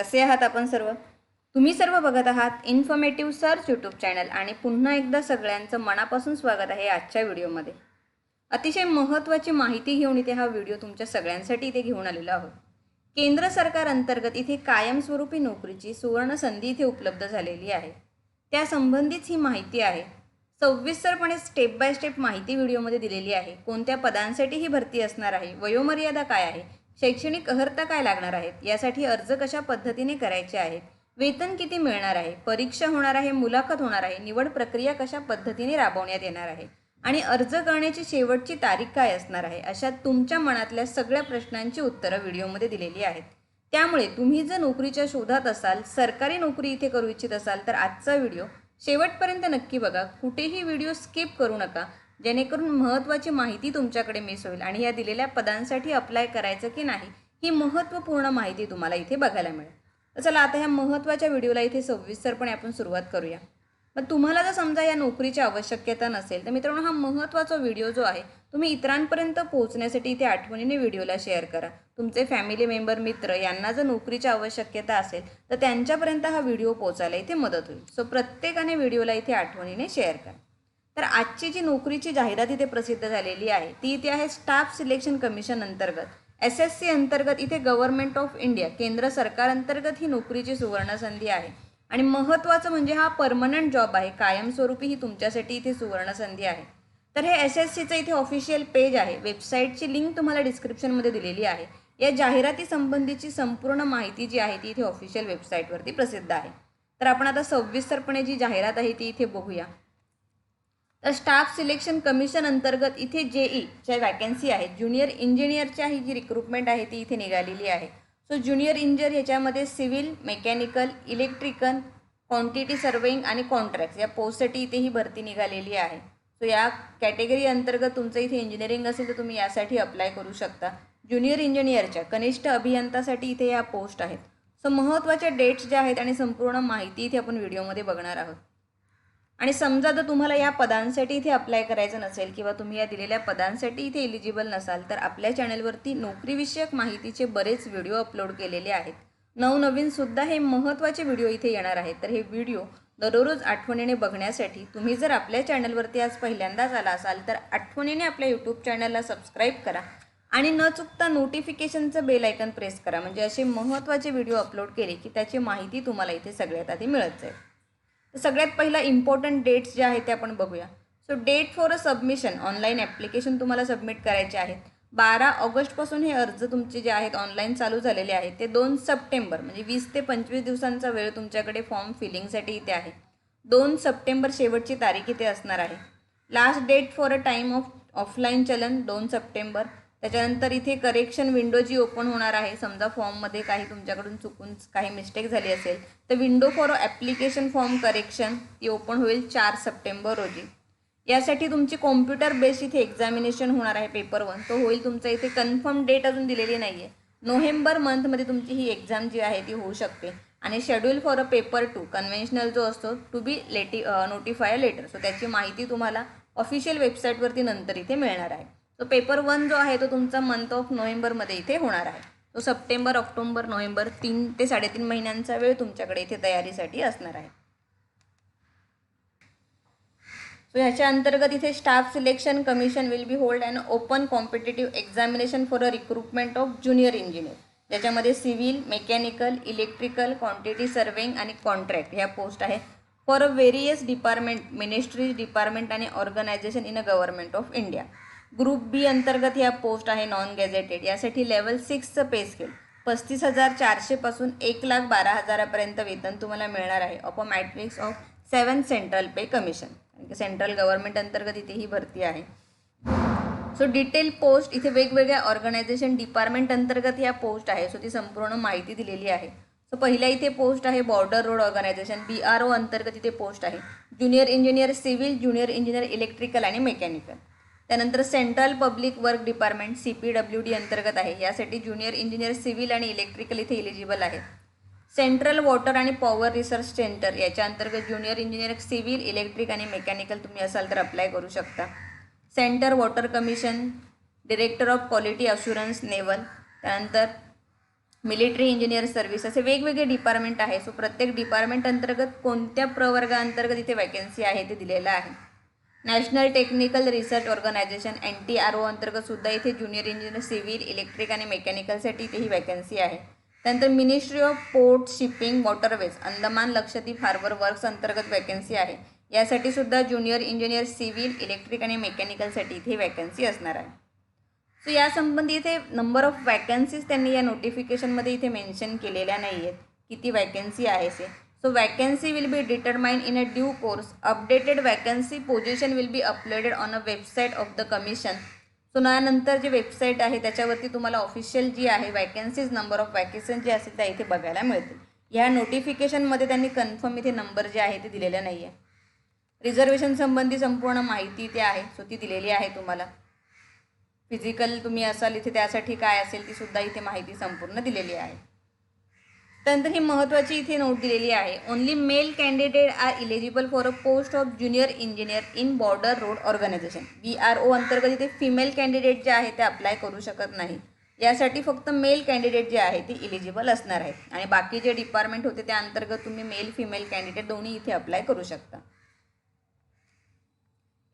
कसे आहात आपण सर्व? तुम्ही सर्व बघत आहात इन्फॉर्मेटिव्ह सर्च यूट्यूब चॅनल आणि पुन्हा एकदा सगळ्यांचं मनापासून स्वागत आहे आजच्या व्हिडिओमध्ये. अतिशय महत्त्वाची माहिती घेऊन इथे हा व्हिडिओ तुमच्या सगळ्यांसाठी इथे घेऊन आलेलो आहोत. केंद्र सरकार अंतर्गत इथे कायमस्वरूपी नोकरीची सुवर्ण संधी इथे उपलब्ध झालेली आहे. त्या संबंधित ही माहिती आहे. सविस्तरपणे स्टेप बाय स्टेप माहिती व्हिडिओमध्ये दिलेली आहे. कोणत्या पदांसाठी ही भरती असणार आहे, वयोमर्यादा काय आहे, शैक्षणिक अर्हता काय लागणार आहेत, यासाठी अर्ज कशा पद्धतीने करायचे आहेत, वेतन किती मिळणार आहे, परीक्षा होणार आहे, मुलाखत होणार आहे, निवड प्रक्रिया कशा पद्धतीने राबवण्यात येणार आहे आणि अर्ज करण्याची शेवटची तारीख काय असणार आहे, अशा तुमच्या मनातल्या सगळ्या प्रश्नांची उत्तरं व्हिडिओमध्ये दिलेली आहेत. त्यामुळे तुम्ही जर नोकरीच्या शोधात असाल, सरकारी नोकरी इथे करू इच्छित असाल तर आजचा व्हिडिओ शेवटपर्यंत नक्की बघा. कुठेही व्हिडिओ स्किप करू नका, जेणेकरून महत्त्वाची माहिती तुमच्याकडे मिस होईल आणि या दिलेल्या पदांसाठी अप्लाय करायचं की नाही ही महत्त्वपूर्ण माहिती तुम्हाला इथे बघायला मिळेल. तर चला आता ह्या महत्त्वाच्या व्हिडिओला इथे सविस्तरपणे आपण सुरुवात करूया. मग तुम्हाला जर समजा या नोकरीची आवश्यकता नसेल तर मित्रांनो, हा महत्त्वाचा व्हिडिओ जो आहे तुम्ही इतरांपर्यंत पोहोचण्यासाठी इथे आठवणीने व्हिडिओला शेअर करा. तुमचे फॅमिली मेंबर, मित्र यांना जर नोकरीची आवश्यकता असेल तर त्यांच्यापर्यंत हा व्हिडिओ पोहोचायला इथे मदत होईल. सो प्रत्येकाने व्हिडिओला इथे आठवणीने शेअर करा. तर आजची जी नोकरीची जाहिरात इथे प्रसिद्ध झालेली आहे ती इथे आहे स्टाफ सिलेक्शन कमिशन अंतर्गत SSC अंतर्गत इथे गव्हर्नमेंट ऑफ इंडिया केंद्र सरकार अंतर्गत ही नोकरीची सुवर्ण संधी आहे. आणि महत्त्वाचं म्हणजे हा परमनंट जॉब आहे, कायमस्वरूपी ही तुमच्यासाठी इथे सुवर्ण संधी आहे. तर हे SSCचं इथे ऑफिशियल पेज आहे. वेबसाईटची लिंक तुम्हाला डिस्क्रिप्शनमध्ये दिलेली आहे. या जाहिराती संबंधीची संपूर्ण माहिती जी आहे ती इथे ऑफिशियल वेबसाईटवरती प्रसिद्ध आहे. तर आपण आता सविस्तरपणे जी जाहिरात आहे ती इथे बघूया. तर स्टाफ सिलेक्शन कमिशन अंतर्गत इथे JEच्या वॅकन्सी आहेत. ज्युनियर इंजिनियरच्या ही जी रिक्रुटमेंट आहे ती इथे निघालेली आहे. सो ज्युनियर इंजिनियर ह्याच्यामध्ये civil, mechanical, electrical, quantity surveying आणि कॉन्ट्रॅक्ट या पोस्टसाठी इथे ही भरती निघालेली आहे. सो या कॅटेगरी अंतर्गत तुमचं इथे इंजिनिअरिंग असेल तर तुम्ही यासाठी अप्लाय करू शकता. ज्युनियर इंजिनियरच्या कनिष्ठ अभियंतासाठी इथे या पोस्ट आहेत. सो महत्त्वाच्या डेट्स ज्या आहेत आणि संपूर्ण माहिती इथे आपण व्हिडिओमध्ये बघणार आहोत. आणि समजा जर तुम्हाला या पदांसाठी इथे अप्लाय करायचं नसेल किंवा तुम्ही या दिलेल्या पदांसाठी इथे एलिजिबल नसाल तर आपल्या चॅनलवरती नोकरीविषयक माहितीचे बरेच व्हिडिओ अपलोड केलेले आहेत. नवनवीनसुद्धा हे महत्त्वाचे व्हिडिओ इथे येणार आहेत. तर हे व्हिडिओ दररोज आठवणीने बघण्यासाठी तुम्ही जर आपल्या चॅनलवरती आज पहिल्यांदाच आला असाल तर आठवणीने आपल्या यूट्यूब चॅनलला सबस्क्राईब करा आणि न चुकता नोटिफिकेशनचं बेल आयकन प्रेस करा. म्हणजे असे महत्त्वाचे व्हिडिओ अपलोड केले की त्याची माहिती तुम्हाला इथे सगळ्यात आधी मिळत जाईल. तर सगळ्यात पहिला इम्पॉर्टंट डेट्स जे आहेत ते आपण बघूया. So date for a submission, online application तुम्हाला सबमिट करायचे आहेत. 12 ऑगस्टपासून हे अर्ज तुमचे जे आहेत ऑनलाईन चालू झालेले आहेत. ते 2 सप्टेंबर म्हणजे 20 ते 25 दिवसांचा वेळ तुमच्याकडे फॉर्म फिलिंगसाठी इथे आहे. 2 सप्टेंबर शेवटची तारीख इथे असणार आहे. Last date for a time of offline challan 2 September. त्याच्यानंतर इथे करेक्शन विंडो जी ओपन होणार आहे, समजा फॉर्ममध्ये काही तुमच्याकडून चुकून काही मिस्टेक झाली असेल तर window for application form correction ती ओपन होईल 4 सप्टेंबर रोजी. यासाठी तुमची कॉम्प्युटर बेस्ड इथे एक्झामिनेशन होणार आहे. पेपर 1 तो होईल तुमचा. इथे कन्फर्म डेट अजून दिलेली नाही आहे. नोव्हेंबर मंथमध्ये तुमची ही एक्झाम जी आहे ती होऊ शकते. आणि schedule for a paper 2 conventional जो असतो to be notify later, so त्याची माहिती तुम्हाला ऑफिशियल वेबसाईटवरती नंतर इथे मिळणार आहे. तो पेपर 1 जो आहे तो तुमचा मंथ ऑफ नोव्हेंबरमध्ये इथे होणार आहे. तो सप्टेंबर, ऑक्टोबर, नोव्हेंबर 3 ते 3.5 महिन्यांचा वेळ तुमच्याकडे इथे तयारीसाठी असणार आहे. सो ह्याच्या अंतर्गत इथे staff selection commission will be hold and open competitive examination for a recruitment of junior engineer, ज्याच्यामध्ये civil, mechanical, electrical, quantity surveying आणि कॉन्ट्रॅक्ट ह्या पोस्ट आहे. For a various department, ministries, department आणि organisation in a government of India. Group B अंतर्गत ह्या post आहे non gazetted. यासाठी level 6चं पे स्केल 35,400 पासून 1,12,000पर्यंत वेतन तुम्हाला मिळणार आहे. Of a matrix of 7 central pay commission, कारण की सेंट्रल गव्हर्नमेंट अंतर्गत इथे ही भरती आहे. सो डिटेल पोस्ट इथे वेगवेगळ्या ऑर्गनायझेशन डिपार्टमेंट अंतर्गत ह्या पोस्ट आहे. सो ती संपूर्ण माहिती दिलेली आहे. सो पहिल्या इथे पोस्ट आहे बॉर्डर रोड ऑर्गनायझेशन BRO अंतर्गत इथे पोस्ट आहे. Junior engineer civil, junior engineer electrical आणि मेकॅनिकल. त्यानंतर central public work department CPWD अंतर्गत आहे. यासाठी ज्युनियर इंजिनियर सिव्हिल आणि इलेक्ट्रिकल इथे एलिजिबल आहे. सेंट्रल वॉटर आणि पॉवर रिसर्च सेंटर याच्या अंतर्गत ज्युनियर इंजिनियर सिव्हिल, इलेक्ट्रिक आणि मेकॅनिकल तुम्ही असाल तर अप्लाय करू शकता. Centre water commission, director of quality assurance naval. त्यानंतर मिलिटरी इंजिनियर सर्व्हिस, असे वेगवेगळे डिपार्टमेंट आहे. सो प्रत्येक डिपार्टमेंट अंतर्गत कोणत्या प्रवर्गाअंतर्गत इथे वॅकन्सी आहे ते दिलेलं आहे. National technical research organisation NTRO अंतर्गत सुद्धा इथे ज्युनियर इंजिनियर सिव्हिल, इलेक्ट्रिक आणि मेकॅनिकलसाठी इथे ही वॅकन्सी आहे. त्यानंतर ministry of port, shipping, waterways, Andaman Lakshadweep harbour works अंतर्गत वॅकन्सी आहे. यासाठी सुद्धा ज्युनियर इंजिनियर सिव्हिल, इलेक्ट्रिक आणि मेकॅनिकलसाठी इथे वॅकन्सी असणार आहे. सो यासंबंधी इथे नंबर ऑफ वॅकन्सीज त्यांनी या नोटिफिकेशनमध्ये इथे मेन्शन केलेल्या नाही आहेत, किती वॅकन्सी आहे ते. So vacancy will be determined in a due course. Updated vacancy position will be uploaded on a website of the commission. So यानंतर जे वेबसाईट आहे त्याच्यावरती तुम्हाला ऑफिशियल जी आहे वॅकन्सीज, नंबर ऑफ वॅकन्सी जे असतील त्या इथे बघायला मिळतील. या नोटिफिकेशनमध्ये त्यांनी कन्फर्म इथे नंबर जे आहे ते दिलेलं नाही आहे. रिझर्वेशन संबंधी संपूर्ण माहिती इथे आहे, सो ती दिलेली आहे तुम्हाला. फिजिकल तुम्ही असाल इथे त्यासाठी काय असेल ती सुद्धा इथे माहिती संपूर्ण दिलेली आहे. त्यानंतर ही महत्त्वाची इथे नोट दिलेली आहे. Only male candidate are eligible for a post of junior engineer in border road organisation. BRO अंतर्गत इथे फिमेल कॅन्डिडेट जे आहे ते अप्लाय करू शकत नाही. यासाठी फक्त मेल कॅन्डिडेट जे आहे ते इलिजिबल असणार आहेत. आणि बाकी जे डिपार्टमेंट होते त्या अंतर्गत तुम्ही मेल फिमेल कॅन्डिडेट दोन्ही इथे अप्लाय करू शकता.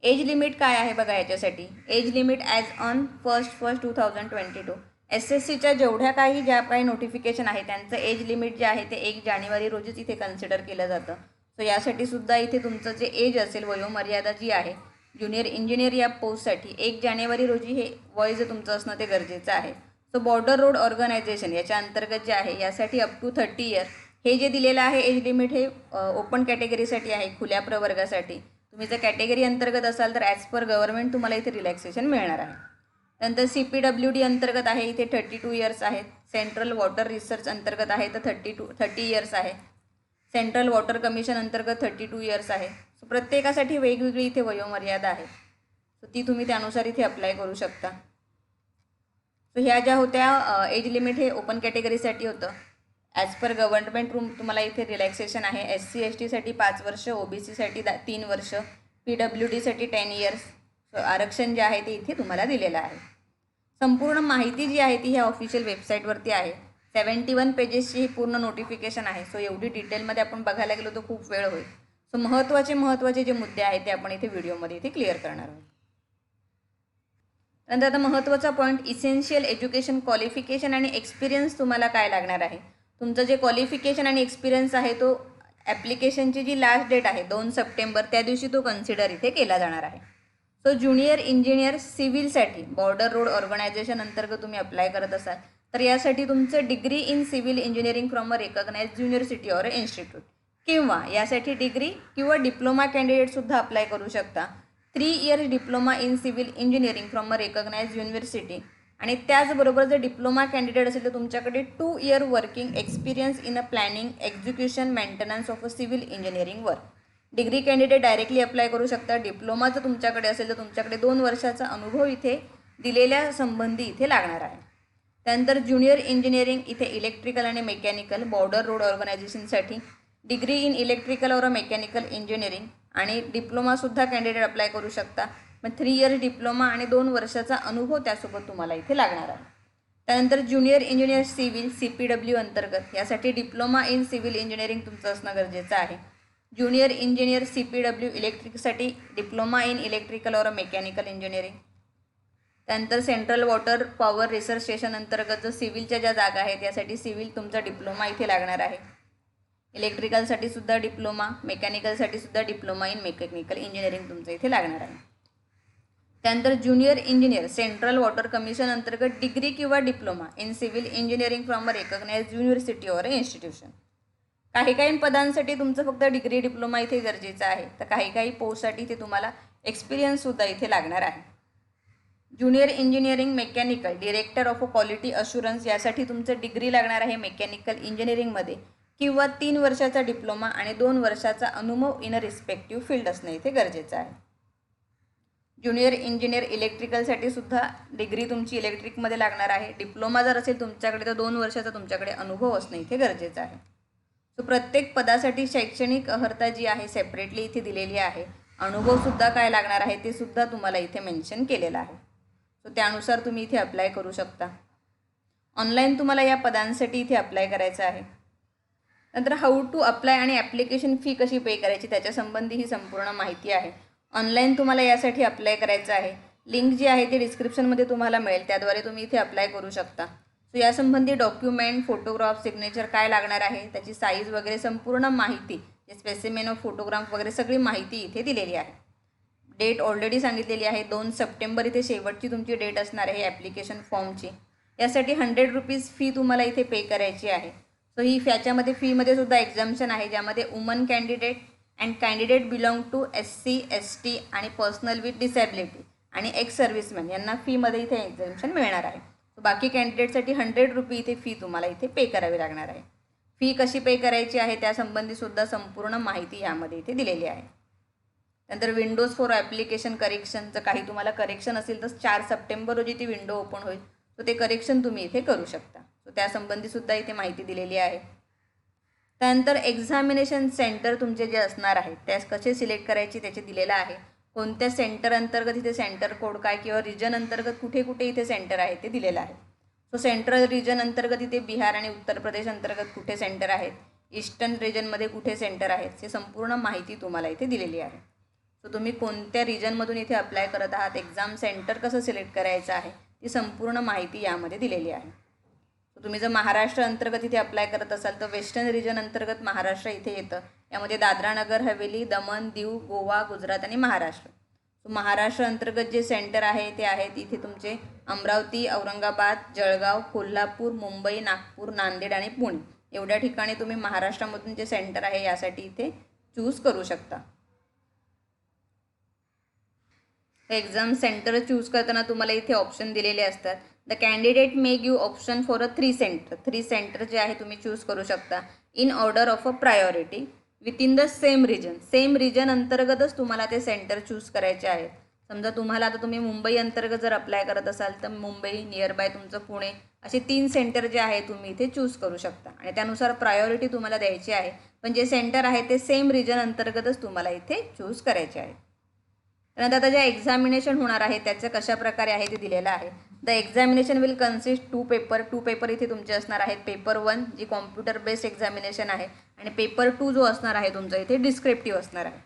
एज लिमिट काय आहे बघा याच्यासाठी. एज लिमिट ॲज ऑन 1/1/2022 SSCच्या ज्या काही नोटिफिकेशन आहे त्यांचं एज लिमिट जे आहे ते 1 जानेवारी रोजीच इथे कन्सिडर केलं जातं. सो यासाठी सुद्धा इथे तुमचं जे एज असेल, वयोमर्यादा जी आहे ज्युनियर इंजिनियर या पोस्टसाठी 1 जानेवारी रोजी हे वय जे तुमचं असणं ते गरजेचं आहे. सो बॉर्डर रोड ऑर्गनायझेशन याच्या अंतर्गत जे आहे यासाठी अप टू 30 इयर हे जे दिलेलं आहे एज लिमिट हे ओपन कॅटेगरीसाठी आहे, खुल्या प्रवर्गासाठी. तुम्ही जर कॅटेगरी अंतर्गत असाल तर ॲज पर गव्हर्नमेंट तुम्हाला इथे रिलॅक्सेशन मिळणार आहे. नंतर CPWD अंतर्गत आहे इथे 32 इयर्स आहेत. सेंट्रल वॉटर रिसर्च अंतर्गत आहे तर 30 इयर्स आहे. सेंट्रल वॉटर कमिशन अंतर्गत 32 इयर्स आहे. सो प्रत्येकासाठी वेगवेगळी इथे वयोमर्यादा आहे. सो ती तुम्ही त्यानुसार इथे अप्लाय करू शकता. सो ह्या ज्या होत्या एज लिमिट हे ओपन कॅटेगरीसाठी होतं. ॲज पर गव्हर्नमेंट रूम तुम्हाला इथे रिलॅक्सेशन आहे. SC ST साठी 5 वर्ष, OBC साठी 3 वर्ष, PWD साठी 10 इयर्स. आरक्षण जे आहे ते इथे तुम्हाला दिलेलं आहे. संपूर्ण माहिती जी आहे ती ह्या ऑफिशियल वेबसाईटवरती आहे. 71 पेजेसची ही पूर्ण नोटिफिकेशन आहे. सो एवढी डिटेलमध्ये आपण बघायला गेलो तर खूप वेळ होईल. सो महत्त्वाचे जे मुद्दे आहेत ते आपण इथे व्हिडिओमध्ये इथे क्लिअर करणार आहोत. नंतर आता महत्त्वाचा पॉईंट, इसेन्शियल एज्युकेशन क्वालिफिकेशन आणि एक्सपिरियन्स तुम्हाला काय लागणार आहे. तुमचं जे क्वालिफिकेशन आणि एक्सपिरियन्स आहे तो ॲप्लिकेशनची जी लास्ट डेट आहे 2 सप्टेंबर त्या दिवशी तो कन्सिडर इथे केला जाणार आहे. सो ज्युनियर इंजिनियर सिव्हिलसाठी बॉर्डर रोड ऑर्गनायझेशन अंतर्गत तुम्ही अप्लाय करत असाल तर यासाठी तुमचं degree in civil engineering from a recognised university or institute किंवा यासाठी डिग्री किंवा डिप्लोमा कॅन्डिडेटसुद्धा अप्लाय करू शकता. 3 years diploma in civil engineering from a recognised university. आणि त्याचबरोबर जर डिप्लोमा कॅन्डिडेट असेल तर तुमच्याकडे 2 year working experience in a planning, execution, maintenance of a civil engineering work. Degree candidate directly apply करू शकता. डिप्लोमा जर तुमच्याकडे असेल तर तुमच्याकडे 2 वर्षाचा अनुभव इथे दिलेल्या संबंधी इथे लागणार आहे. त्यानंतर ज्युनियर इंजिनिअरिंग इथे इलेक्ट्रिकल आणि मेकॅनिकल बॉर्डर रोड ऑर्गनायझेशनसाठी degree in electrical or mechanical engineering आणि डिप्लोमासुद्धा कॅन्डिडेट अप्लाय करू शकता. मग 3 इयर्स डिप्लोमा आणि 2 वर्षाचा अनुभव त्यासोबत तुम्हाला इथे लागणार आहे. त्यानंतर ज्युनियर इंजिनियर सिव्हिल CPW अंतर्गत यासाठी डिप्लोमा इन सिव्हिल इंजिनिअरिंग तुमचं असणं गरजेचं आहे. ज्युनियर इंजिनियर CPW इलेक्ट्रिकसाठी diploma in electrical or mechanical engineering. त्यानंतर central water power research station अंतर्गत जो सिव्हिलच्या ज्या जागा आहेत यासाठी सिव्हिल तुमचा डिप्लोमा इथे लागणार आहे. इलेक्ट्रिकलसाठी सुद्धा डिप्लोमा, मेकॅनिकलसाठी सुद्धा डिप्लोमा इन मेकॅनिकल इंजिनिअरिंग तुमचं इथे लागणार आहे. त्यानंतर junior engineer central water commission अंतर्गत डिग्री किंवा diploma in civil engineering from a recognised university or institution. काही पदांसाठी तुमचं फक्त डिग्री डिप्लोमा इथे गरजेचं आहे, तर काही पोस्टसाठी इथे तुम्हाला एक्सपिरियन्ससुद्धा इथे लागणार आहे. Junior engineering mechanical director of a quality assurance यासाठी तुमचं डिग्री लागणार आहे मेकॅनिकल इंजिनिअरिंगमध्ये किंवा 3 वर्षाचा डिप्लोमा आणि 2 वर्षाचा अनुभव इन अ रिस्पेक्टिव्ह फील्ड असणं इथे गरजेचं आहे. ज्युनियर इंजिनियर इलेक्ट्रिकलसाठी सुद्धा डिग्री तुमची इलेक्ट्रिकमध्ये लागणार आहे. डिप्लोमा जर असेल तुमच्याकडे तर 2 वर्षाचा तुमच्याकडे अनुभव असणं इथे गरजेचं आहे. सो प्रत्येक पदासाठी शैक्षणिक अर्हता जी आहे सेपरेटली इथे दिलेली आहे. अनुभवसुद्धा काय लागणार आहे ते सुद्धा तुम्हाला इथे मेन्शन केलेलं आहे. सो त्यानुसार तुम्ही इथे अप्लाय करू शकता. ऑनलाईन तुम्हाला या पदांसाठी इथे अप्लाय करायचं आहे. नंतर हाऊ टू अप्लाय आणि ॲप्लिकेशन फी कशी पे करायची त्याच्यासंबंधी ही संपूर्ण माहिती आहे. ऑनलाईन तुम्हाला यासाठी अप्लाय करायचं आहे. लिंक जी आहे ती डिस्क्रिप्शनमध्ये तुम्हाला मिळेल, त्याद्वारे तुम्ही इथे अप्लाय करू शकता. सो यासंबंधी डॉक्युमेंट, फोटोग्राफ, सिग्नेचर काय लागणार आहे, त्याची साईज वगैरे संपूर्ण माहिती, स्पेसिमेन ऑफ फोटोग्राफ वगैरे सगळी माहिती इथे दिलेली आहे. डेट ऑलरेडी सांगितलेली आहे, 2 सप्टेंबर इथे शेवटची तुमची डेट असणार आहे ॲप्लिकेशन फॉर्मची. यासाठी 100 रुपीज फी तुम्हाला इथे पे करायची आहे. सो ही याच्यामध्ये फीमध्ये सुद्धा एक्झाम्शन आहे, ज्यामध्ये woman candidate and candidate belong to SC, ST आणि पर्सनल विथ डिसॅबिलिटी आणि एक्स सर्व्हिसमॅन यांना फीमध्ये इथे एक्झाम्शन मिळणार आहे. सो बाकी कॅन्डिडेटसाठी 100 रुपये इथे फी तुम्हाला इथे पे करावी लागणार आहे. फी कशी पे करायची आहे त्यासंबंधीसुद्धा संपूर्ण माहिती यामध्ये इथे दिलेली आहे. नंतर विंडोज फॉर ॲप्लिकेशन करेक्शनचं काही तुम्हाला करेक्शन असेल तर 4 सप्टेंबर रोजी ती विंडो ओपन होईल, सो ते करेक्शन तुम्ही इथे करू शकता. सो त्यासंबंधीसुद्धा इथे माहिती दिलेली आहे. त्यानंतर एक्झामिनेशन सेंटर तुमचे जे असणार आहेत त्यास कसे सिलेक्ट करायचे त्याचे दिलेलं आहे. कोणत्या सेंटर अंतर्गत इथे सेंटर कोड काय किंवा रिजन अंतर्गत कुठे कुठे इथे सेंटर आहे ते दिलेलं आहे. सो सेंट्रल रिजन अंतर्गत इथे बिहार आणि उत्तर प्रदेश अंतर्गत कुठे सेंटर आहेत, ईस्टर्न रिजनमध्ये कुठे सेंटर आहेत, हे संपूर्ण माहिती तुम्हाला इथे दिलेली आहे. सो तुम्ही कोणत्या रिजनमधून इथे अप्लाय करत आहात, एक्झाम सेंटर कसं सिलेक्ट करायचं आहे ती संपूर्ण माहिती यामध्ये दिलेली आहे. सो तुम्ही जर महाराष्ट्र अंतर्गत इथे अप्लाय करत असाल तर वेस्टर्न रिजन अंतर्गत महाराष्ट्र इथे येतं. यामध्ये दादरा नगर हवेली, दमण, दीव, गोवा, गुजरात आणि महाराष्ट्र. सो महाराष्ट्र अंतर्गत जे सेंटर आहे ते आहेत इथे तुमचे अमरावती, औरंगाबाद, जळगाव, कोल्हापूर, मुंबई, नागपूर, नांदेड आणि पुणे एवढ्या ठिकाणी तुम्ही महाराष्ट्रामधून जे सेंटर आहे यासाठी इथे चूज करू शकता. एक्झाम सेंटर चूज करताना तुम्हाला इथे ऑप्शन दिलेले असतात. The candidate may give option for a 3 centre जे आहे तुम्ही चूज करू शकता in order of a priority within the same region अंतर्गतच तुम्हाला ते सेंटर चूज करायचे आहेत. समजा तुम्हाला आता तुम्ही मुंबई अंतर्गत जर अप्लाय करत असाल तर मुंबई, नियर बाय तुमचं पुणे, असे 3 सेंटर जे आहे तुम्ही इथे चूज करू शकता आणि त्यानुसार प्रायोरिटी तुम्हाला द्यायची आहे. पण जे सेंटर आहे ते सेम रिजन अंतर्गतच तुम्हाला इथे चूज करायचे आहे. त्यानंतर आता जे एक्झामिनेशन होणार आहे त्याचं कशा प्रकारे आहे ते दिलेलं आहे. The examination will consist 2 paper इथे तुमचे असणार आहेत. पेपर 1 जी कॉम्प्युटर बेस्ड एक्झामिनेशन आहे आणि पेपर 2 जो असणार आहे तुमचा इथे डिस्क्रिप्टिव्ह असणार आहे.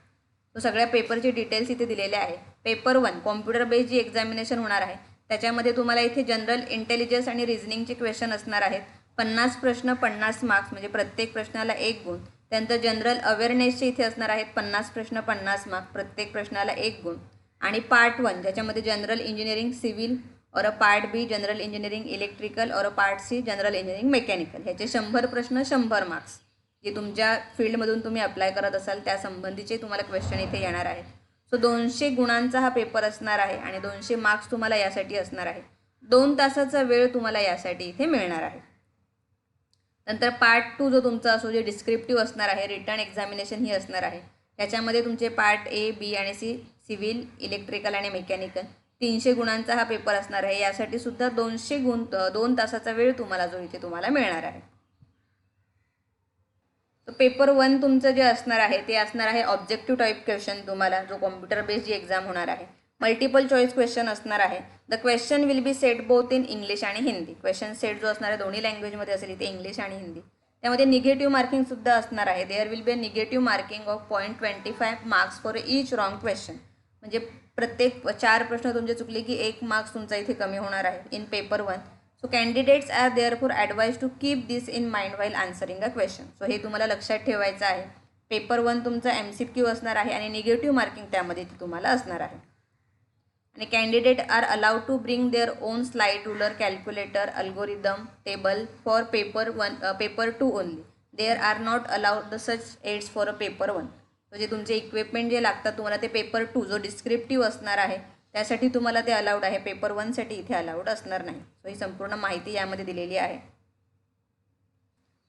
तो सगळ्या पेपरचे डिटेल्स इथे दिलेले आहे. पेपर 1 कॉम्प्युटर बेस्ड जी एक्झामिनेशन होणार आहे त्याच्यामध्ये तुम्हाला इथे जनरल इंटेलिजन्स आणि रिझनिंगचे क्वेश्चन असणार आहेत. 50 प्रश्न 50 मार्क्स म्हणजे प्रत्येक प्रश्नाला 1 गुण. त्यानंतर जनरल अवेअरनेसचे इथे असणार आहेत 50 प्रश्न 50 मार्क्स, प्रत्येक प्रश्नाला 1 गुण. आणि पार्ट 1 ज्याच्यामध्ये general engineering civil or a part B general engineering electrical or a part C general engineering mechanical, ह्याचे 100 प्रश्न 100 मार्क्स, जे तुमच्या फील्डमधून तुम्ही अप्लाय करत असाल त्या संबंधीचे तुम्हाला क्वेश्चन इथे येणार आहेत. सो 200 गुणांचा हा पेपर असणार आहे आणि 200 मार्क्स तुम्हाला यासाठी असणार आहे. 2 तासाचा वेळ तुम्हाला यासाठी इथे मिळणार आहे. नंतर पार्ट 2 जो तुमचा असो जे डिस्क्रिप्टिव्ह असणार आहे, रिटर्न एक्झामिनेशन ही असणार आहे. त्याच्यामध्ये तुमचे पार्ट ए, बी आणि सी सिव्हिल, इलेक्ट्रिकल आणि मेकॅनिकल 300 गुणांचा हा पेपर असणार आहे. यासाठी सुद्धा 200 गुण 2 तासाचा वेळ तुम्हाला जो इथे तुम्हाला मिळणार आहे. तर पेपर 1 तुमचं जे असणार आहे ते असणार आहे ऑब्जेक्टिव्ह टाईप क्वेश्चन तुम्हाला, जो कॉम्प्युटर बेस्ड जी एक्झाम होणार आहे. मल्टिपल चॉईस क्वेश्चन असणार आहे. The question will be set both in English आणि हिंदी. क्वेश्चन सेट जो असणार आहे दोन्ही लँग्वेजमध्ये असेल, इथे इंग्लिश आणि हिंदी. त्यामध्ये निगेटिव्ह मार्किंगसुद्धा असणार आहे. There will be a negative marking of 0.25 marks for each wrong question. म्हणजे प्रत्येक 4 प्रश्न तुमचे चुकले की 1 मार्क्स तुमचा इथे कमी होणार आहे in paper 1. So candidates are therefore advise to keep this in mind while answering a question. So हे तुम्हाला लक्षात ठेवायचं आहे. पेपर 1 तुमचा MCQ असणार आहे आणि निगेटिव्ह मार्किंग त्यामध्ये तुम्हाला असणार आहे. आणि candidate are allowed to bring their own slide ruler, calculator, algorithm, table for paper 2 only. There are not allowed the such aids for a paper 1. म्हणजे तुमचे इक्विपमेंट जे लागतात तुम्हाला ते पेपर 2 जो डिस्क्रिप्टिव्ह असणार आहे त्यासाठी तुम्हाला ते अलाउड आहे. पेपर 1 साठी इथे अलाउड असणार नाही. सो ही संपूर्ण माहिती यामध्ये दिलेली आहे.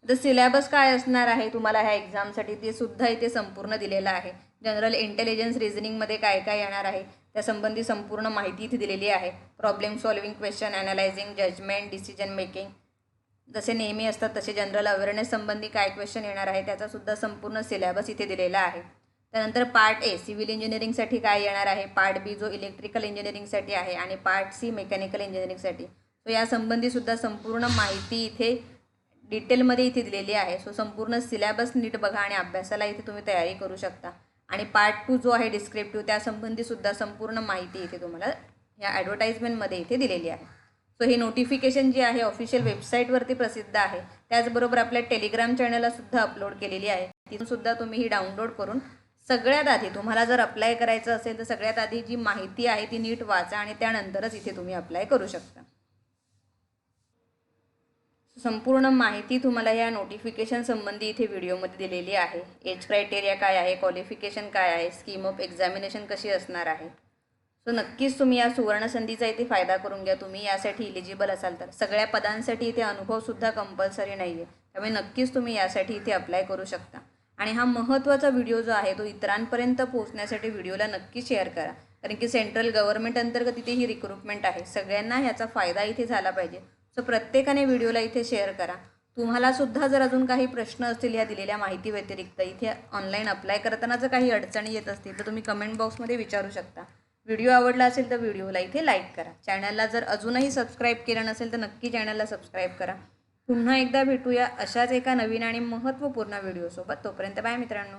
तर सिलेबस काय असणार आहे तुम्हाला ह्या एक्झामसाठी ते सुद्धा इथे संपूर्ण दिलेलं आहे. जनरल इंटेलिजन्स रिझनिंगमध्ये काय काय येणार आहे त्यासंबंधी संपूर्ण माहिती इथे दिलेली आहे. Problem solving, question analysing, judgement, decision making जसे नेहमी असतात तसे जनरल अवेअरनेस संबंधी काय क्वेश्चन येणार आहे त्याचासुद्धा संपूर्ण सिलेबस इथे दिलेला आहे. त्यानंतर पार्ट ए सिव्हिल इंजिनिअरिंगसाठी काय येणार आहे, पार्ट बी जो इलेक्ट्रिकल इंजिनिअरिंगसाठी आहे आणि पार्ट सी मेकॅनिकल इंजिनिअरिंगसाठी. सो या संबंधीसुद्धा संपूर्ण माहिती इथे डिटेलमध्ये इथे दिलेली आहे. सो संपूर्ण सिलेबस नीट बघा आणि अभ्यासाला इथे तुम्ही तयारी करू शकता. आणि पार्ट 2 जो आहे डिस्क्रिप्टिव्ह त्यासंबंधीसुद्धा संपूर्ण माहिती इथे तुम्हाला या ॲडव्हर्टाईजमेंटमध्ये इथे दिलेली आहे. सो हे नोटिफिकेशन जे आहे ऑफिशियल वेबसाईटवरती प्रसिद्ध आहे. त्याचबरोबर आपल्या टेलिग्राम चॅनललासुद्धा अपलोड केलेली आहे. तिथूनसुद्धा तुम्ही ही डाउनलोड करून सगळ्यात आधी तुम्हाला जर अप्लाय करायचं असेल तर सगळ्यात आधी जी माहिती आहे ती नीट वाचा आणि त्यानंतरच इथे तुम्ही अप्लाय करू शकता. संपूर्ण माहिती तुम्हाला या नोटिफिकेशन संबंधी इथे व्हिडिओमध्ये दिलेली आहे. एज क्रायटेरिया काय आहे, क्वालिफिकेशन काय आहे, स्कीम ऑफ एक्झामिनेशन कशी असणार आहे. सो नक्कीच तुम्ही या सुवर्णसंधीचा इथे फायदा करून घ्या. तुम्ही यासाठी इलिजिबल असाल तर. सगळ्या पदांसाठी इथे अनुभवसुद्धा कंपल्सरी नाही आहे. त्यामुळे नक्कीच तुम्ही यासाठी इथे अप्लाय करू शकता. आणि हा महत्त्वाचा व्हिडिओ जो आहे तो इतरांपर्यंत पोहोचण्यासाठी व्हिडिओला नक्की शेअर करा. कारण की सेंट्रल गव्हर्नमेंट अंतर्गत इथे ही रिक्रुटमेंट आहे. सगळ्यांना ह्याचा फायदा इथे झाला पाहिजे. सो प्रत्येकाने व्हिडिओला इथे शेअर करा. तुम्हालासुद्धा जर अजून काही प्रश्न असतील या दिलेल्या माहिती व्यतिरिक्त इथे ऑनलाईन अप्लाय करताना जर काही अडचणी येत असतील तर तुम्ही कमेंट बॉक्समध्ये विचारू शकता. व्हिडिओ आवडला असेल तर व्हिडिओला इथे लाईक करा. चॅनलला जर अजूनही सबस्क्राईब केलं नसेल तर नक्की चॅनलला सबस्क्राईब करा. पुन्हा एकदा भेटूया अशाच एका नवीन आणि महत्त्वपूर्ण व्हिडिओसोबत. तोपर्यंत बाय मित्रांनो.